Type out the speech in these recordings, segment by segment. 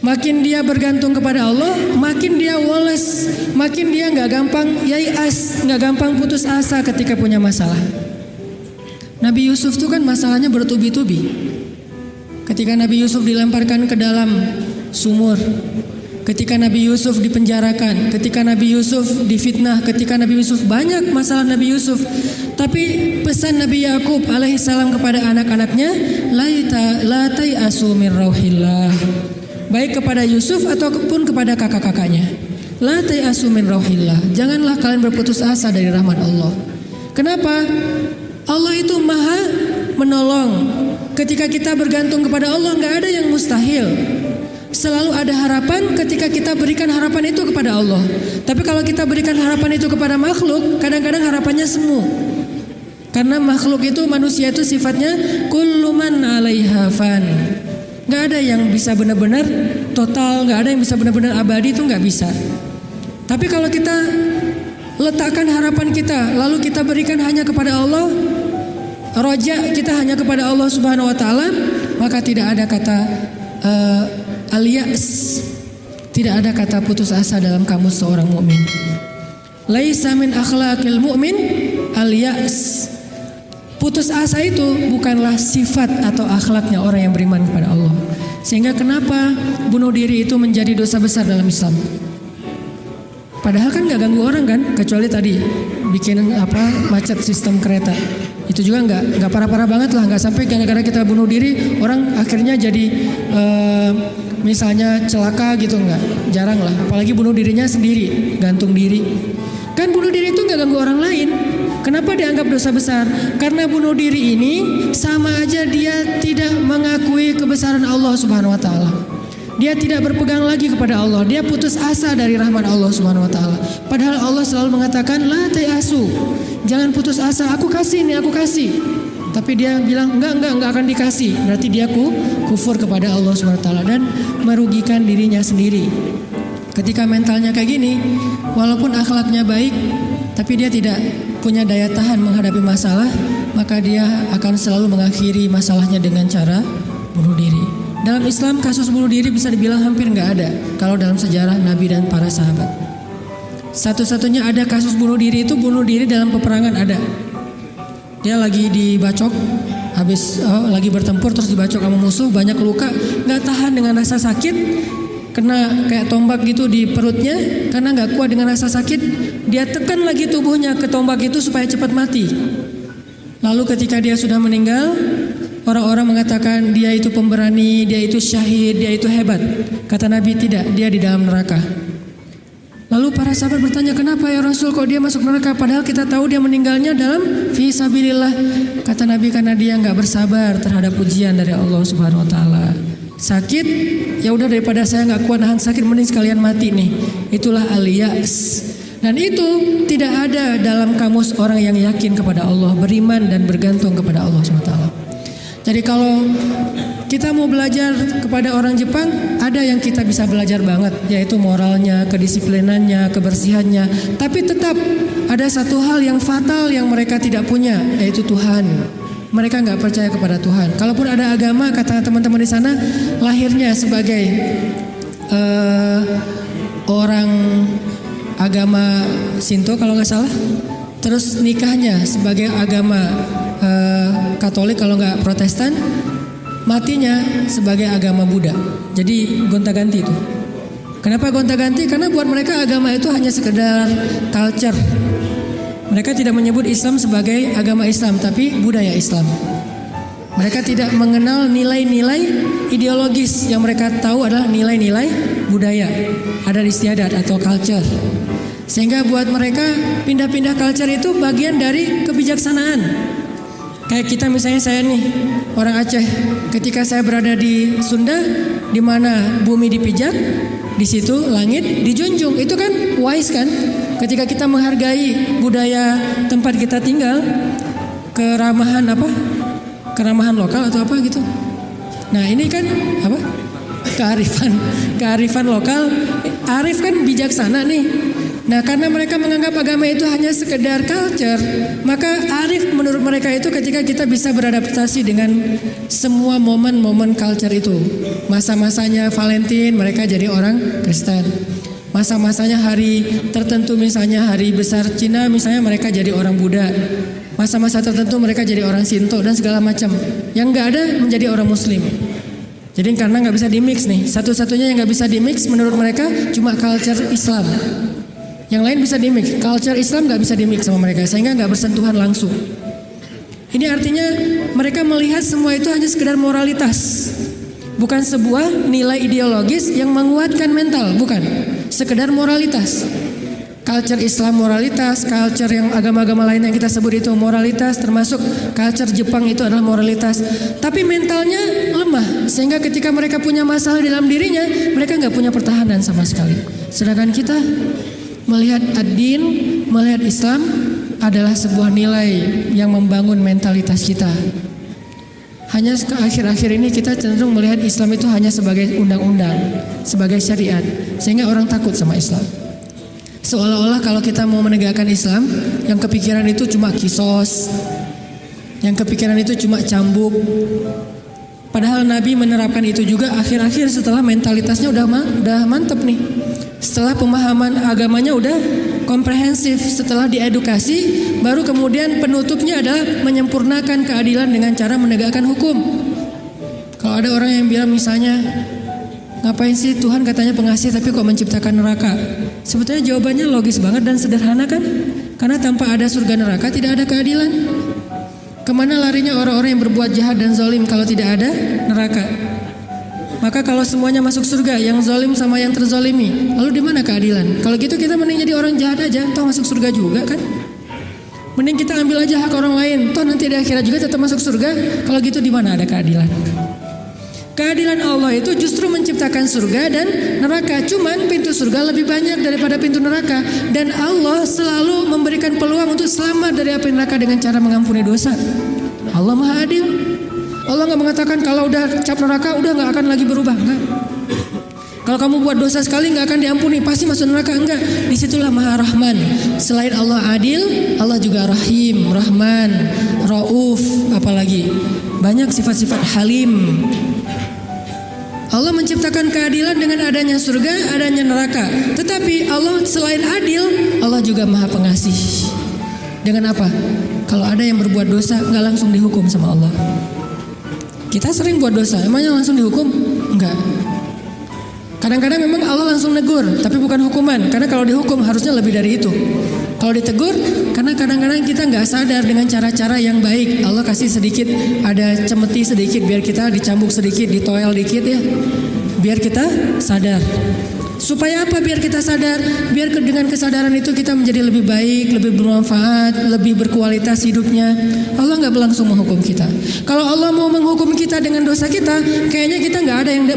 Makin dia bergantung kepada Allah, makin dia woles, makin dia nggak gampang yai'as, nggak gampang putus asa ketika punya masalah. Nabi Yusuf tuh kan masalahnya bertubi-tubi. Ketika Nabi Yusuf dilemparkan ke dalam sumur, ketika Nabi Yusuf dipenjarakan, ketika Nabi Yusuf difitnah, ketika Nabi Yusuf, banyak masalah Nabi Yusuf. Tapi pesan Nabi Yakub alaihissalam kepada anak-anaknya, la tai'asu min rauhillah. Baik kepada Yusuf ataupun kepada kakak-kakaknya. La tai'asu min rauhillah. Janganlah kalian berputus asa dari rahmat Allah. Kenapa? Allah itu maha menolong. Ketika kita bergantung kepada Allah, nggak ada yang mustahil. Selalu ada harapan ketika kita berikan harapan itu kepada Allah. Tapi kalau kita berikan harapan itu kepada makhluk, kadang-kadang harapannya semu. Karena makhluk itu, manusia itu sifatnya kullu man 'alaiha fan. Nggak ada yang bisa benar-benar total, nggak ada yang bisa benar-benar abadi, itu nggak bisa. Tapi kalau kita letakkan harapan kita, lalu kita berikan hanya kepada Allah, roja kita hanya kepada Allah Subhanahu Wa Taala, maka tidak ada kata al-ya'as, tidak ada kata putus asa dalam kamus seorang mukmin. Laisa min akhlaqil mu'min al-ya'as. Putus asa itu bukanlah sifat atau akhlaknya orang yang beriman kepada Allah. Sehingga kenapa bunuh diri itu menjadi dosa besar dalam Islam? Padahal kan nggak ganggu orang kan, kecuali tadi bikin macet sistem kereta. Itu juga nggak parah-parah banget lah, nggak sampai gara-gara kita bunuh diri orang akhirnya jadi misalnya celaka gitu, nggak, jarang lah. Apalagi bunuh dirinya sendiri, gantung diri. Kan bunuh diri itu nggak ganggu orang lain. Kenapa dianggap dosa besar? Karena bunuh diri ini sama aja dia tidak mengakui kebesaran Allah Subhanahu Wa Taala. Dia tidak berpegang lagi kepada Allah. Dia putus asa dari rahmat Allah Subhanahu Wa Taala. Padahal Allah selalu mengatakan la tayasu, jangan putus asa. Aku kasih nih, aku kasih. Tapi dia bilang enggak akan dikasih. Berarti dia kufur kepada Allah Subhanahu Wa Taala dan merugikan dirinya sendiri. Ketika mentalnya kayak gini, walaupun akhlaknya baik, tapi dia tidak punya daya tahan menghadapi masalah, maka dia akan selalu mengakhiri masalahnya dengan cara bunuh diri. Dalam Islam kasus bunuh diri bisa dibilang hampir nggak ada kalau dalam sejarah Nabi dan para sahabat. Satu-satunya ada kasus bunuh diri itu bunuh diri dalam peperangan ada. Dia lagi dibacok, habis lagi bertempur terus dibacok sama musuh, banyak luka, nggak tahan dengan rasa sakit, kena kayak tombak gitu di perutnya, karena nggak kuat dengan rasa sakit, dia tekan lagi tubuhnya ke tombak itu supaya cepat mati. Lalu ketika dia sudah meninggal, orang-orang mengatakan dia itu pemberani, dia itu syahid, dia itu hebat. Kata Nabi tidak, dia di dalam neraka. Lalu para sahabat bertanya, kenapa ya Rasul kok dia masuk neraka? Padahal kita tahu dia meninggalnya dalam fi sabilillah. Kata Nabi karena dia nggak bersabar terhadap ujian dari Allah Subhanahu Wa Taala. Sakit, ya udah daripada saya nggak kuat nahan sakit, mending sekalian mati nih. Itulah al-ya'as. Dan itu tidak ada dalam kamus orang yang yakin kepada Allah, beriman dan bergantung kepada Allah SWT. Jadi kalau kita mau belajar kepada orang Jepang, ada yang kita bisa belajar banget, yaitu moralnya, kedisiplinannya, kebersihannya. Tapi tetap ada satu hal yang fatal yang mereka tidak punya, yaitu Tuhan. Mereka nggak percaya kepada Tuhan. Kalaupun ada agama, kata teman-teman di sana, lahirnya sebagai orang agama Shinto kalau nggak salah, terus nikahnya sebagai agama Katolik kalau nggak Protestan, matinya sebagai agama Buddha. Jadi gonta-ganti itu. Kenapa gonta-ganti? Karena buat mereka agama itu hanya sekedar culture. Mereka tidak menyebut Islam sebagai agama Islam, tapi budaya Islam. Mereka tidak mengenal nilai-nilai ideologis, yang mereka tahu adalah nilai-nilai budaya, adat istiadat atau culture. Sehingga buat mereka pindah-pindah culture itu bagian dari kebijaksanaan. Kayak kita misalnya, saya nih orang Aceh, ketika saya berada di Sunda, di mana bumi dipijak, di situ langit dijunjung. Itu kan wise kan? Ketika kita menghargai budaya tempat kita tinggal, keramahan keramahan lokal atau apa gitu. Nah ini kan kearifan lokal. Arif kan bijaksana nih. Nah, karena mereka menganggap agama itu hanya sekedar culture, maka arif menurut mereka itu ketika kita bisa beradaptasi dengan semua momen-momen culture itu. Masa-masanya Valentine, mereka jadi orang Kristen. Masa-masanya hari tertentu, misalnya hari besar Cina, misalnya mereka jadi orang Buddha. Masa-masa tertentu mereka jadi orang Shinto dan segala macam. Yang nggak ada menjadi orang Muslim. Jadi karena nggak bisa dimix nih, satu-satunya yang nggak bisa dimix menurut mereka cuma culture Islam. Yang lain bisa dimix, culture Islam nggak bisa dimix sama mereka, sehingga nggak bersentuhan langsung. Ini artinya mereka melihat semua itu hanya sekedar moralitas, bukan sebuah nilai ideologis yang menguatkan mental, bukan. Sekedar moralitas. Culture Islam moralitas, culture yang agama-agama lain yang kita sebut itu moralitas, termasuk culture Jepang itu adalah moralitas. Tapi mentalnya lemah, sehingga ketika mereka punya masalah dalam dirinya, mereka nggak punya pertahanan sama sekali. Sedangkan kita melihat ad-din, melihat Islam adalah sebuah nilai yang membangun mentalitas kita. Hanya akhir-akhir ini kita cenderung melihat Islam itu hanya sebagai undang-undang, sebagai syariat, sehingga orang takut sama Islam. Seolah-olah kalau kita mau menegakkan Islam, yang kepikiran itu cuma kisos, yang kepikiran itu cuma cambuk. Padahal Nabi menerapkan itu juga akhir-akhir setelah mentalitasnya udah mantep nih. Setelah pemahaman agamanya udah komprehensif, setelah diedukasi, baru kemudian penutupnya adalah menyempurnakan keadilan dengan cara menegakkan hukum. Kalau ada orang yang bilang misalnya, ngapain sih Tuhan katanya pengasih tapi kok menciptakan neraka? Sebetulnya jawabannya logis banget dan sederhana kan? Karena tanpa ada surga neraka tidak ada keadilan. Kemana larinya orang-orang yang berbuat jahat dan zalim kalau tidak ada neraka? Maka kalau semuanya masuk surga, yang zalim sama yang terzalimi, lalu di mana keadilan? Kalau gitu kita mending jadi orang jahat aja, toh masuk surga juga kan? Mending kita ambil aja hak orang lain, toh nanti di akhirat juga tetap masuk surga. Kalau gitu di mana ada keadilan? Keadilan Allah itu justru menciptakan surga dan neraka. Cuman pintu surga lebih banyak daripada pintu neraka. Dan Allah selalu memberikan peluang untuk selamat dari api neraka dengan cara mengampuni dosa. Allah Maha Adil. Allah gak mengatakan kalau udah cap neraka udah gak akan lagi berubah. Enggak. Kalau kamu buat dosa sekali gak akan diampuni, pasti masuk neraka. Enggak. Disitulah Maha Rahman. Selain Allah adil, Allah juga Rahim, Rahman, Rauf, apalagi banyak sifat-sifat Halim. Allah menciptakan keadilan dengan adanya surga, adanya neraka. Tetapi Allah selain adil, Allah juga Maha Pengasih. Dengan apa? Kalau ada yang berbuat dosa gak langsung dihukum sama Allah. Kita sering buat dosa, emangnya langsung dihukum? Enggak. Kadang-kadang memang Allah langsung negur, tapi bukan hukuman. Karena kalau dihukum harusnya lebih dari itu. Kalau ditegur, karena kadang-kadang kita nggak sadar dengan cara-cara yang baik. Allah kasih sedikit, ada cemeti sedikit, biar kita dicambuk sedikit, ditoel dikit ya. Biar kita sadar. Supaya apa? Biar kita sadar. Biar dengan kesadaran itu kita menjadi lebih baik, lebih bermanfaat, lebih berkualitas hidupnya. Allah nggak langsung menghukum kita. Kalau Allah mau menghukum kita dengan dosa kita, kayaknya kita nggak ada yang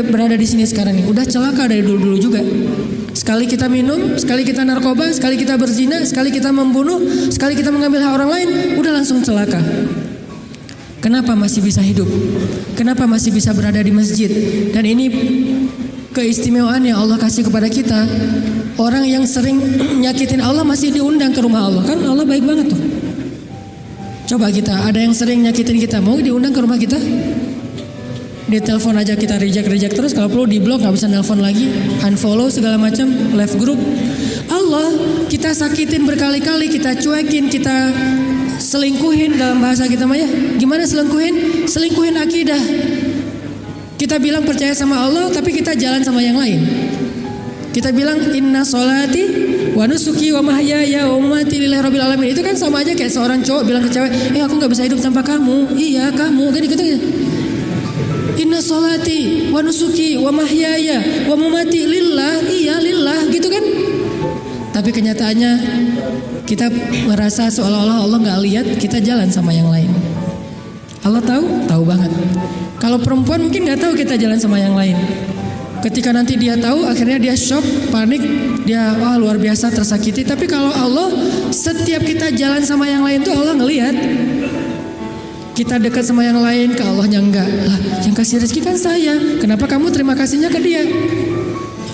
berada di sini sekarang nih. Udah celaka dari dulu-dulu juga. Sekali kita minum, sekali kita narkoba, sekali kita berzina, sekali kita membunuh, sekali kita mengambil hak orang lain, udah langsung celaka. Kenapa masih bisa hidup? Kenapa masih bisa berada di masjid? Dan ini keistimewaan yang Allah kasih kepada kita. Orang yang sering nyakitin Allah masih diundang ke rumah Allah. Kan Allah baik banget tuh. Coba kita, ada yang sering nyakitin kita, mau diundang ke rumah kita? Di telepon aja kita reject terus, kalau perlu di blok, gak bisa nelpon lagi, unfollow segala macam, left group. Allah kita sakitin berkali-kali, kita cuekin, kita selingkuhin dalam bahasa kita mah ya. Gimana selingkuhin? Selingkuhin akidah. Kita bilang percaya sama Allah, tapi kita jalan sama yang lain. Kita bilang inna sholati wa nusuki wa mahyaya wa mamati lillahi rabbil alamin. Itu kan sama aja kayak seorang cowok bilang ke cewek, aku gak bisa hidup tanpa kamu. Iya kamu, kan gitu. Inna sholati wa nusuki wa mahyaya wa mamati lillah, iya lillah, gitu kan. Tapi kenyataannya kita merasa seolah-olah Allah gak lihat, kita jalan sama yang lain. Allah tahu banget. Kalau perempuan mungkin gak tahu kita jalan sama yang lain. Ketika nanti dia tahu, akhirnya dia shock, panik, dia luar biasa tersakiti. Tapi kalau Allah, setiap kita jalan sama yang lain tuh Allah ngelihat. Kita dekat sama yang lain, ke Allahnya enggak. Lah, yang kasih rezeki kan saya. Kenapa kamu terima kasihnya ke dia?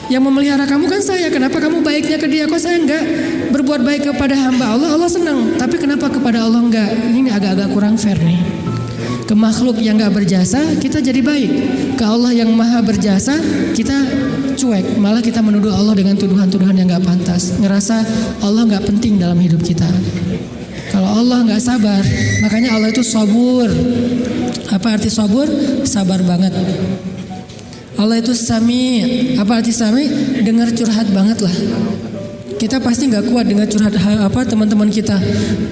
Yang memelihara kamu kan saya. Kenapa kamu baiknya ke dia, kok saya enggak? Berbuat baik kepada hamba Allah, Allah senang. Tapi kenapa kepada Allah enggak? Ini agak-agak kurang fair nih. Ke makhluk yang enggak berjasa kita jadi baik. Ke Allah yang maha berjasa kita cuek. Malah kita menuduh Allah dengan tuduhan-tuduhan yang enggak pantas. Ngerasa Allah enggak penting dalam hidup kita. Kalau Allah enggak sabar, makanya Allah itu sabur. Apa arti sabur? Sabar banget. Allah itu sami. Apa arti sami? Dengar curhat banget lah. Kita pasti nggak kuat dengar curhat teman-teman kita.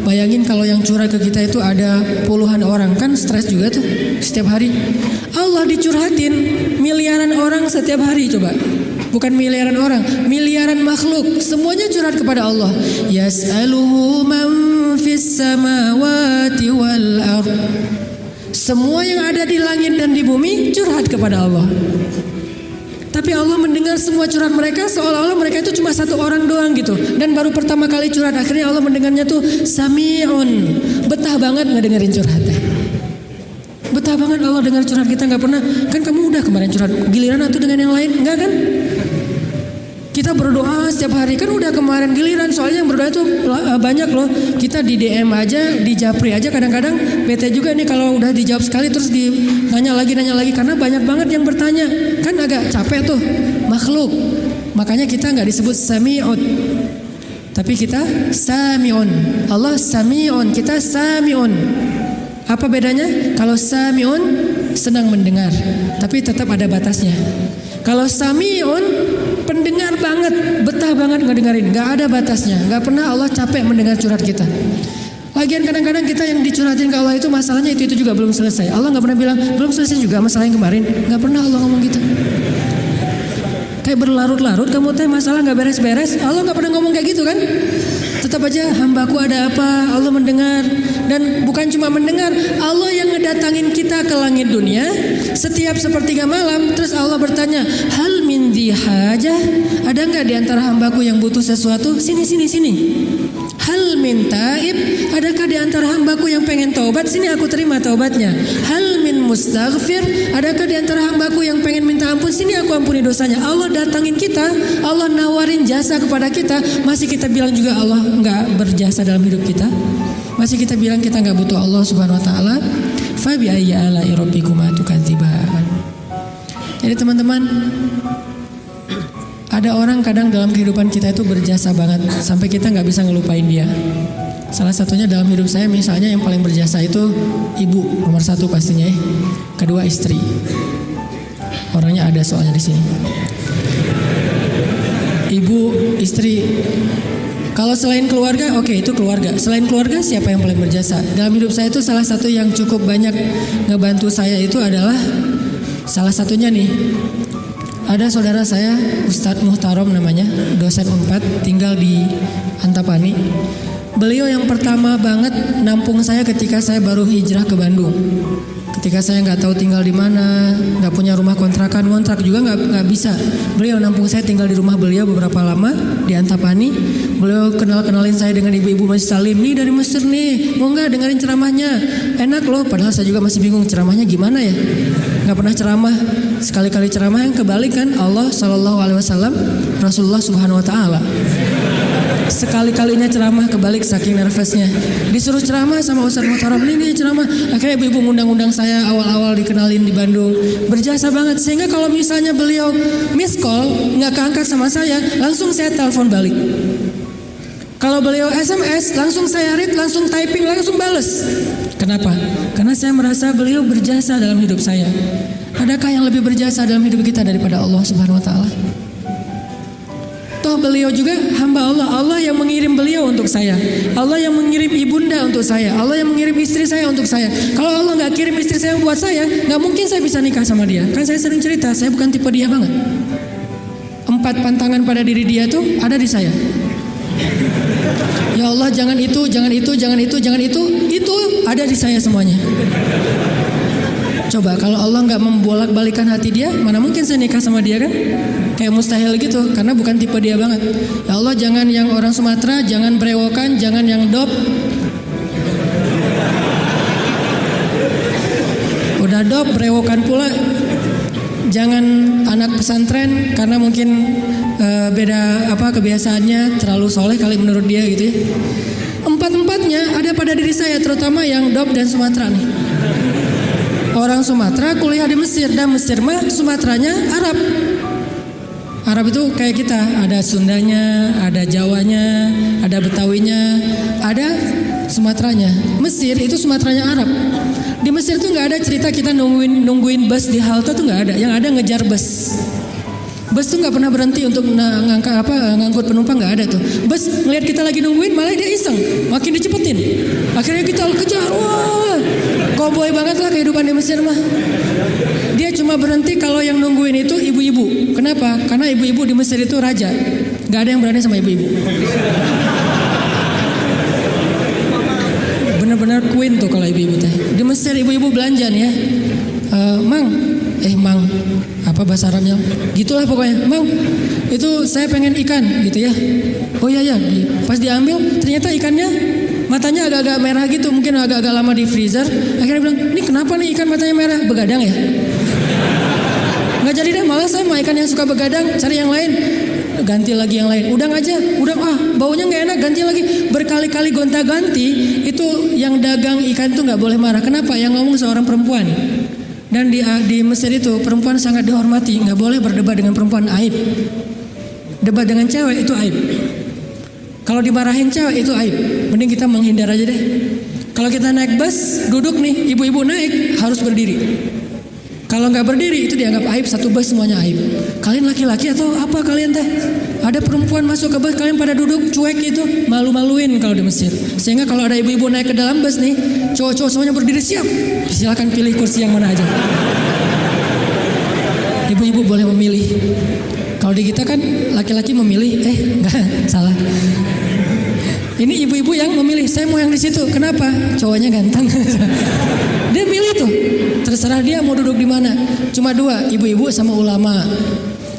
Bayangin kalau yang curhat ke kita itu ada puluhan orang, kan stres juga tuh setiap hari. Allah dicurhatin miliaran orang setiap hari, coba. Bukan miliaran orang, miliaran makhluk, semuanya curhat kepada Allah. Yas'aluhu man fis samawati wal ardh. Semua yang ada di langit dan di bumi curhat kepada Allah. Tapi Allah mendengar semua curhat mereka seolah-olah mereka itu cuma satu orang doang gitu. Dan baru pertama kali curhat, akhirnya Allah mendengarnya tuh sami'un. Betah banget ngedengerin curhatnya. Betah banget Allah dengar curhat kita, nggak pernah. Kan kamu udah kemarin curhat, giliran atau dengan yang lain? Enggak kan? Kita berdoa setiap hari, kan udah kemarin giliran. Soalnya yang berdoa itu banyak loh. Kita di DM aja, di Japri aja kadang-kadang bete juga nih kalau udah dijawab sekali terus nanya lagi karena banyak banget yang bertanya. Kan agak capek tuh makhluk. Makanya kita nggak disebut sami'un, tapi kita sami'un. Allah sami'un, kita sami'un. Apa bedanya? Kalau sami'un senang mendengar, tapi tetap ada batasnya. Kalau sami'un pendengar banget, betah banget ngedengerin, nggak ada batasnya, nggak pernah Allah capek mendengar curhat kita. Lagian kadang-kadang kita yang dicurhatin ke Allah itu masalahnya itu juga belum selesai. Allah nggak pernah bilang belum selesai juga masalah yang kemarin, nggak pernah Allah ngomong gitu. Kayak berlarut-larut kamu teh masalah nggak beres-beres, Allah nggak pernah ngomong kayak gitu kan? Tetap aja hambaku ada apa, Allah mendengar. Dan bukan cuma mendengar, Allah yang ngedatangin kita ke langit dunia setiap sepertiga malam. Terus Allah bertanya, hal min dhi hajah, ada nggak di antara hambaku yang butuh sesuatu? Sini. Hal min taib, adakah di antara hambaku yang pengen taubat? Sini aku terima taubatnya. Hal min mustaghfir, adakah di antara hambaku yang pengen minta ampun? Sini aku ampuni dosanya. Allah datangin kita, Allah nawarin jasa kepada kita, masih kita bilang juga Allah nggak berjasa dalam hidup kita. Masih kita bilang kita nggak butuh Allah Subhanahu Wa Taala. Fa bi ayyi ala'i rabbikuma tukadziban. Jadi teman-teman, ada orang kadang dalam kehidupan kita itu berjasa banget sampai kita nggak bisa ngelupain dia. Salah satunya dalam hidup saya misalnya yang paling berjasa itu ibu nomor satu pastinya. Kedua istri. Orangnya ada soalnya di sini. Ibu, istri. Kalau selain keluarga, oke, itu keluarga. Selain keluarga, siapa yang paling berjasa? Dalam hidup saya itu salah satu yang cukup banyak ngebantu saya itu adalah salah satunya nih. Ada saudara saya, Ustadz Muhtarom namanya, dosen Unpad, tinggal di Antapani. Beliau yang pertama banget nampung saya ketika saya baru hijrah ke Bandung. Ketika saya nggak tahu tinggal di mana, nggak punya rumah kontrakan, ngontrak juga nggak bisa. Beliau nampung saya tinggal di rumah beliau beberapa lama di Antapani. Beliau kenalin saya dengan ibu-ibu Masjid Salim. Nih dari Mesir nih, mau nggak dengerin ceramahnya? Enak loh. Padahal saya juga masih bingung ceramahnya gimana ya. Nggak pernah ceramah. Sekali-kali ceramah yang kebalik kan Allah Shallallahu Alaihi Wasallam, Rasulullah Subhanahu Wa Taala. Sekali-kalinya ceramah kebalik saking nervousnya. Disuruh ceramah sama Ustadz Muhtaram, ini ceramah. Akhirnya ibu-ibu ngundang-undang saya awal-awal dikenalin di Bandung. Berjasa banget. Sehingga kalau misalnya beliau miss call, nggak keangkat sama saya, langsung saya telepon balik. Kalau beliau SMS, langsung saya read, langsung typing, langsung bales. Kenapa? Karena saya merasa beliau berjasa dalam hidup saya. Adakah yang lebih berjasa dalam hidup kita daripada Allah Subhanahu Wa Taala? Toh beliau juga hamba Allah. Allah yang mengirim beliau untuk saya. Allah yang mengirim ibunda untuk saya. Allah yang mengirim istri saya untuk saya. Kalau Allah nggak kirim istri saya buat saya, nggak mungkin saya bisa nikah sama dia. Kan saya sering cerita, saya bukan tipe dia banget. 4 pantangan pada diri dia tuh ada di saya. Ya Allah, jangan itu, jangan itu, jangan itu, jangan itu ada di saya semuanya. Coba kalau Allah nggak membolak-balikan hati dia, mana mungkin saya nikah sama dia kan? Kayak mustahil gitu, karena bukan tipe dia banget. Ya Allah, jangan yang orang Sumatera, jangan brewokan, jangan yang dop. Udah dop, brewokan pula. Jangan anak pesantren karena mungkin beda kebiasaannya, terlalu soleh kali menurut dia gitu ya. Empat-empatnya ada pada diri saya, terutama yang DOP dan Sumatera nih. Orang Sumatera kuliah di Mesir, dan Mesir mah Sumateranya Arab. Arab itu kayak kita, ada Sundanya, ada Jawanya, ada Betawinya, ada Sumateranya. Mesir itu Sumateranya Arab. Di Mesir tuh nggak ada cerita kita nungguin bus di halte tuh nggak ada. Yang ada ngejar bus. Bus tuh nggak pernah berhenti untuk ngangkut penumpang, nggak ada tuh. Bus ngeliat kita lagi nungguin malah dia iseng, makin dicepetin. Akhirnya kita kejar, wah, cowboy banget lah kehidupan di Mesir mah. Dia cuma berhenti kalau yang nungguin itu ibu-ibu. Kenapa? Karena ibu-ibu di Mesir itu raja. Nggak ada yang berani sama ibu-ibu. Bener-bener queen tuh kalau ibu-ibu teh. Di Mesir ibu-ibu belanja nih ya. Mang, apa bahasa Arabnya? Gitulah pokoknya. Mang, itu saya pengen ikan gitu ya. Oh iya ya. Pas diambil ternyata ikannya matanya agak-agak merah gitu, mungkin agak-agak lama di freezer. Akhirnya bilang, ini kenapa nih ikan matanya merah? Begadang ya? Nggak jadi deh, malah saya mau ikan yang suka begadang, cari yang lain. Ganti lagi yang lain, udang aja, udang baunya nggak enak, ganti lagi. Berkali-kali gonta-ganti. Itu yang dagang ikan tuh nggak boleh marah. Kenapa? Yang ngomong seorang perempuan. Dan di Mesir itu perempuan sangat dihormati, nggak boleh berdebat dengan perempuan, aib. Debat dengan cewek itu aib. Kalau dimarahin cewek itu aib. Mending kita menghindar aja deh. Kalau kita naik bus, duduk nih, ibu-ibu naik harus berdiri. Kalau nggak berdiri itu dianggap aib, satu bus semuanya aib. Kalian laki-laki atau apa kalian teh? Ada perempuan masuk ke bus, kalian pada duduk cuek itu, malu-maluin kalau di Mesir. Sehingga kalau ada ibu-ibu naik ke dalam bus nih, cowok-cowok semuanya berdiri siap. Silakan pilih kursi yang mana aja. Ibu-ibu boleh memilih. Kalau di kita kan laki-laki memilih, enggak, salah. Ini ibu-ibu yang memilih, saya mau yang di situ. Kenapa? Cowoknya ganteng. Dia milih tuh. Terserah dia mau duduk di mana. Cuma dua, ibu-ibu sama ulama.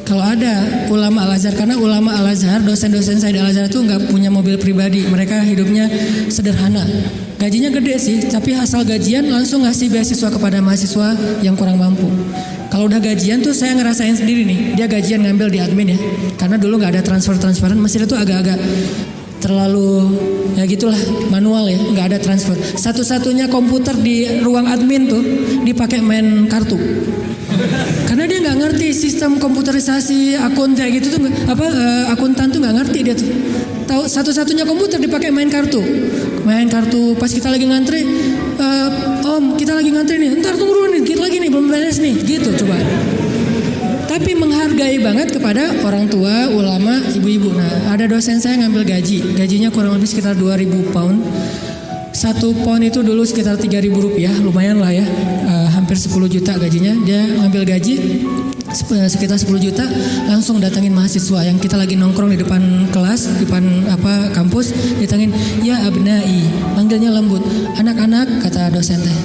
Kalau ada ulama Al-Azhar, karena ulama Al-Azhar, dosen-dosen saya di Al-Azhar itu nggak punya mobil pribadi. Mereka hidupnya sederhana. Gajinya gede sih, tapi asal gajian langsung ngasih beasiswa kepada mahasiswa yang kurang mampu. Kalau udah gajian tuh saya ngerasain sendiri nih, dia gajian ngambil di admin ya. Karena dulu nggak ada transferan, Mesir itu agak-agak terlalu ya gitulah, manual ya, nggak ada transfer. Satu-satunya komputer di ruang admin tuh dipakai main kartu. Karena dia nggak ngerti sistem komputerisasi akun kayak gitu tuh, akuntan tuh nggak ngerti dia tuh. Tahu satu-satunya komputer dipakai main kartu. Pas kita lagi ngantri, Om kita lagi ngantri nih, ntar tunggu dulu nih, dikit lagi nih belum beres nih, gitu coba. Tapi menghargai banget kepada orang tua, ulama, ibu-ibu. Nah, ada dosen saya ngambil gajinya kurang lebih sekitar 2.000 pound. 1 pound itu dulu sekitar 3.000 rupiah, lumayan lah ya, hampir 10 juta gajinya. Dia ngambil gaji sekitar 10 juta, langsung datangin mahasiswa yang kita lagi nongkrong di depan kelas, di depan kampus, ditangin, ya abnai, manggilnya lembut, anak-anak, kata dosen teh.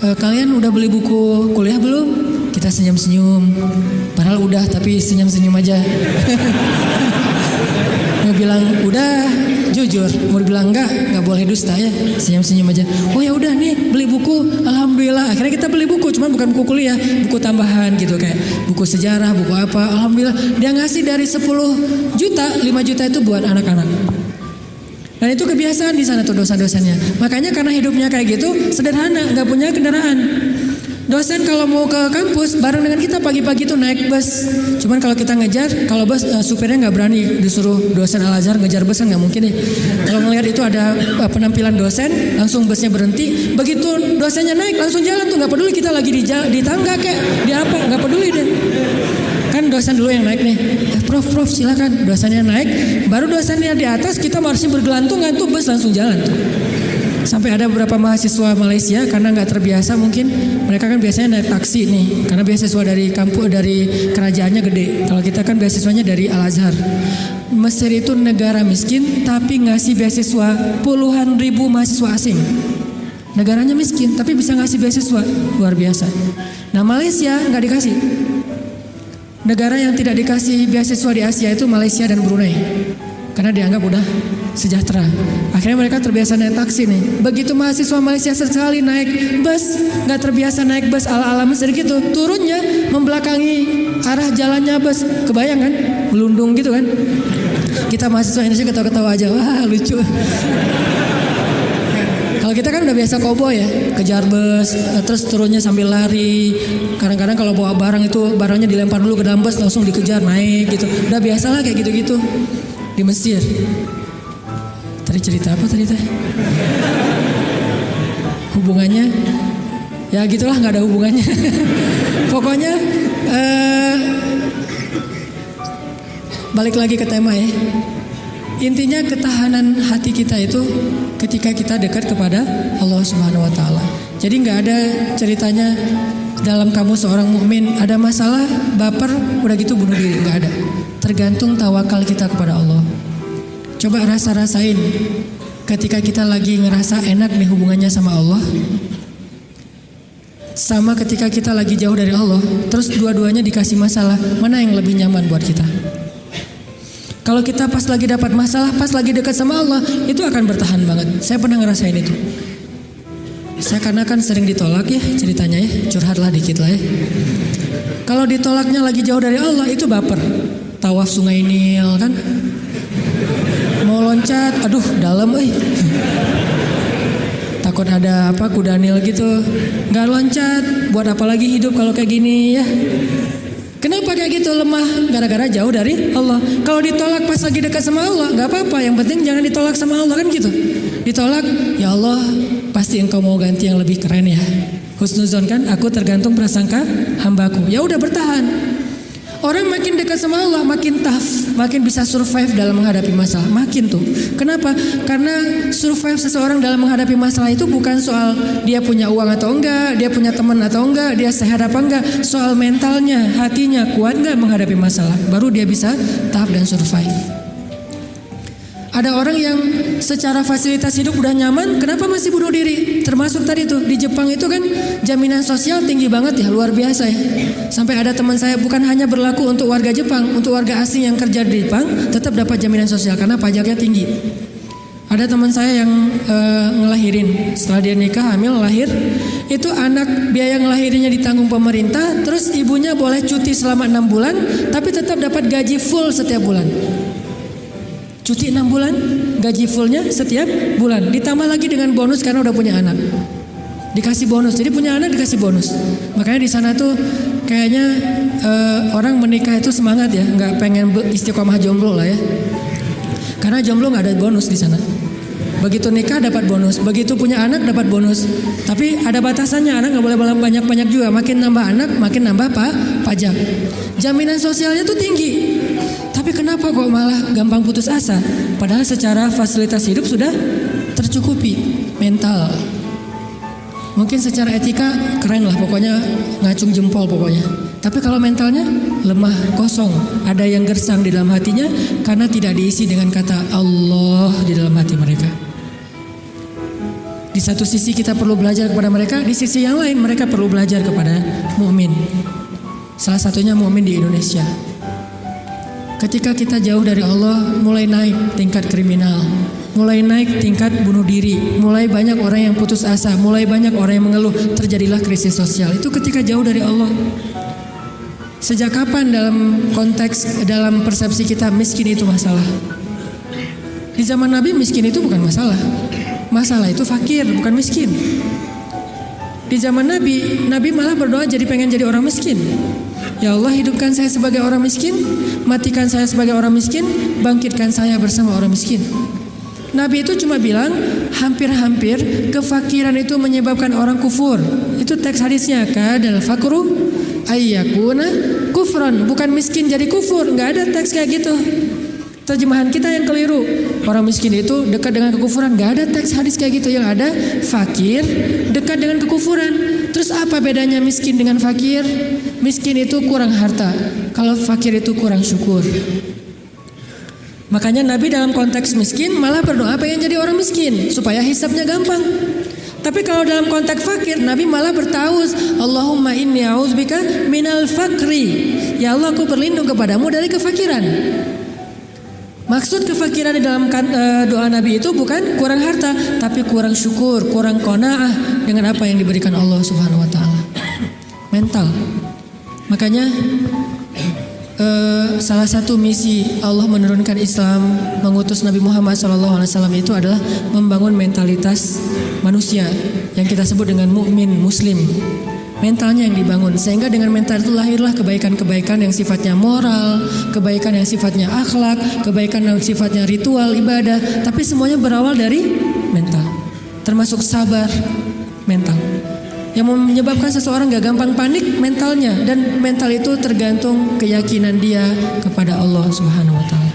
Kalian udah beli buku kuliah belum? Kita senyum-senyum, padahal udah, tapi senyum-senyum aja. Mau bilang udah, jujur. Mau bilang enggak boleh dusta ya. Senyum-senyum aja. Oh ya udah nih, beli buku, alhamdulillah. Akhirnya kita beli buku, cuman bukan buku kuliah, buku tambahan gitu, kayak buku sejarah, buku apa. Alhamdulillah, dia ngasih dari 10 juta, 5 juta itu buat anak-anak. Dan itu kebiasaan di sana tuh dosen-dosennya. Makanya karena hidupnya kayak gitu, sederhana, nggak punya kendaraan. Dosen kalau mau ke kampus bareng dengan kita pagi-pagi tuh naik bus. Cuman kalau kita ngejar, kalau bus supirnya nggak berani, disuruh dosen Al-Azhar ngejar bus kan nggak mungkin ya. Kalau ngelihat itu ada penampilan dosen, langsung busnya berhenti. Begitu dosennya naik langsung jalan tuh, nggak peduli kita lagi di tangga kayak di apa, nggak peduli deh. Kan dosen dulu yang naik nih, Prof silakan. Dosennya naik, baru dosennya di atas, kita masih bergelantungan tuh, bus langsung jalan tuh. Sampai ada beberapa mahasiswa Malaysia karena nggak terbiasa, mungkin mereka kan biasanya naik taksi nih, karena beasiswa dari kampus, dari kerajaannya gede. Kalau kita kan beasiswanya dari Al-Azhar. Mesir itu negara miskin tapi ngasih beasiswa puluhan ribu mahasiswa asing. Negaranya miskin tapi bisa ngasih beasiswa, luar biasa. Nah Malaysia nggak dikasih. Negara yang tidak dikasih beasiswa di Asia itu Malaysia dan Brunei, karena dianggap udah sejahtera. Akhirnya mereka terbiasa naik taksi nih. Begitu mahasiswa Malaysia sekali naik bus, nggak terbiasa naik bus ala-ala Mesir gitu, turunnya membelakangi arah jalannya bus. Kebayang kan? Melundung gitu kan? Kita mahasiswa Indonesia ketawa-ketawa aja, wah lucu. Kalau kita kan udah biasa koboi ya, kejar bus, terus turunnya sambil lari. Kadang-kadang kalau bawa barang itu barangnya dilempar dulu ke dalam bus, langsung dikejar naik gitu. Udah biasa lah kayak gitu-gitu di Mesir. Tadi cerita apa tadi teh? Hubungannya? Ya gitulah, nggak ada hubungannya. Pokoknya balik lagi ke tema ya. Intinya ketahanan hati kita itu ketika kita dekat kepada Allah Subhanahu wa taala. Jadi nggak ada ceritanya dalam kamu seorang mukmin ada masalah, baper, udah gitu bunuh diri, nggak ada. Tergantung tawakal kita kepada Allah. Coba rasain ketika kita lagi ngerasa enak nih hubungannya sama Allah, sama ketika kita lagi jauh dari Allah, terus dua-duanya dikasih masalah, mana yang lebih nyaman buat kita? Kalau kita pas lagi dapat masalah, pas lagi dekat sama Allah, itu akan bertahan banget. Saya pernah ngerasain itu. Saya karena kan sering ditolak ya ceritanya ya, curhatlah dikit lah ya. Kalau ditolaknya lagi jauh dari Allah, itu baper. Tawaf Sungai Nil kan, mau loncat, aduh dalam takut ada apa kuda Nil gitu, nggak loncat, buat apa lagi hidup kalau kayak gini ya. Kenapa kayak gitu? Lemah gara-gara jauh dari Allah. Kalau ditolak pas lagi dekat sama Allah, nggak apa-apa. Yang penting jangan ditolak sama Allah kan gitu. Ditolak, ya Allah, pasti Engkau mau ganti yang lebih keren ya. Husnuzon kan, aku tergantung prasangka hambaku. Ya udah bertahan. Orang makin dekat sama Allah, makin tough, makin bisa survive dalam menghadapi masalah. Makin tuh. Kenapa? Karena survive seseorang dalam menghadapi masalah itu bukan soal dia punya uang atau enggak, dia punya teman atau enggak, dia sehat apa enggak. Soal mentalnya, hatinya kuat enggak menghadapi masalah. Baru dia bisa tough dan survive. Ada orang yang secara fasilitas hidup udah nyaman, kenapa masih bunuh diri? Termasuk tadi tuh di Jepang itu kan jaminan sosial tinggi banget ya, luar biasa ya. Sampai ada teman saya bukan hanya berlaku untuk warga Jepang, untuk warga asing yang kerja di Jepang tetap dapat jaminan sosial karena pajaknya tinggi. Ada teman saya yang ngelahirin, setelah dia nikah hamil lahir, itu anak biaya ngelahirinya ditanggung pemerintah, terus ibunya boleh cuti selama 6 bulan, tapi tetap dapat gaji full setiap bulan. Cuti 6 bulan, gaji fullnya setiap bulan. Ditambah lagi dengan bonus karena udah punya anak. Dikasih bonus, jadi punya anak dikasih bonus. Makanya di sana tuh kayaknya orang menikah itu semangat ya, nggak pengen istiqomah jomblo lah ya. Karena jomblo nggak ada bonus di sana. Begitu nikah dapat bonus, begitu punya anak dapat bonus. Tapi ada batasannya, anak nggak boleh banyak-banyak juga. Makin nambah anak, makin nambah pajak. Jaminan sosialnya tuh tinggi. Tapi kenapa kok malah gampang putus asa? Padahal secara fasilitas hidup sudah tercukupi. Mental, mungkin secara etika keren lah, pokoknya ngacung jempol pokoknya. Tapi kalau mentalnya lemah, kosong, ada yang gersang di dalam hatinya karena tidak diisi dengan kata Allah di dalam hati mereka. Di satu sisi kita perlu belajar kepada mereka, di sisi yang lain mereka perlu belajar kepada mukmin. Salah satunya mukmin di Indonesia. Ketika kita jauh dari Allah, mulai naik tingkat kriminal, mulai naik tingkat bunuh diri, mulai banyak orang yang putus asa, mulai banyak orang yang mengeluh, terjadilah krisis sosial. Itu ketika jauh dari Allah. Sejak kapan dalam persepsi kita miskin itu masalah? Di zaman Nabi miskin itu bukan masalah. Masalah itu fakir, bukan miskin. Di zaman Nabi malah berdoa jadi pengen jadi orang miskin. Ya Allah, hidupkan saya sebagai orang miskin, matikan saya sebagai orang miskin, bangkitkan saya bersama orang miskin. Nabi itu cuma bilang hampir-hampir kefakiran itu menyebabkan orang kufur. Itu teks hadisnya, kadal fakru ayyakuna kufran, bukan miskin jadi kufur. Nggak ada teks kayak gitu. Terjemahan kita yang keliru. Orang miskin itu dekat dengan kekufuran. Nggak ada teks hadis kayak gitu. Yang ada fakir dekat dengan kekufuran. Terus apa bedanya miskin dengan fakir? Miskin itu kurang harta, kalau fakir itu kurang syukur. Makanya Nabi dalam konteks miskin malah berdoa pengen jadi orang miskin supaya hisabnya gampang. Tapi kalau dalam konteks fakir, Nabi malah bertauz, Allahumma inni a'udzubika minal fakri. Ya Allah, aku berlindung kepadamu dari kefakiran. Maksud kefakiran di dalam doa Nabi itu bukan kurang harta, tapi kurang syukur, kurang qanaah dengan apa yang diberikan Allah Subhanahu wa taala. Mental. Makanya salah satu misi Allah menurunkan Islam, mengutus Nabi Muhammad SAW itu adalah membangun mentalitas manusia yang kita sebut dengan mukmin muslim. Mentalnya yang dibangun, sehingga dengan mental itu lahirlah kebaikan-kebaikan yang sifatnya moral, kebaikan yang sifatnya akhlak, kebaikan yang sifatnya ritual, ibadah. Tapi semuanya berawal dari mental, termasuk sabar mental. Yang menyebabkan seseorang gak gampang panik mentalnya, dan mental itu tergantung keyakinan dia kepada Allah Subhanahu wa taala.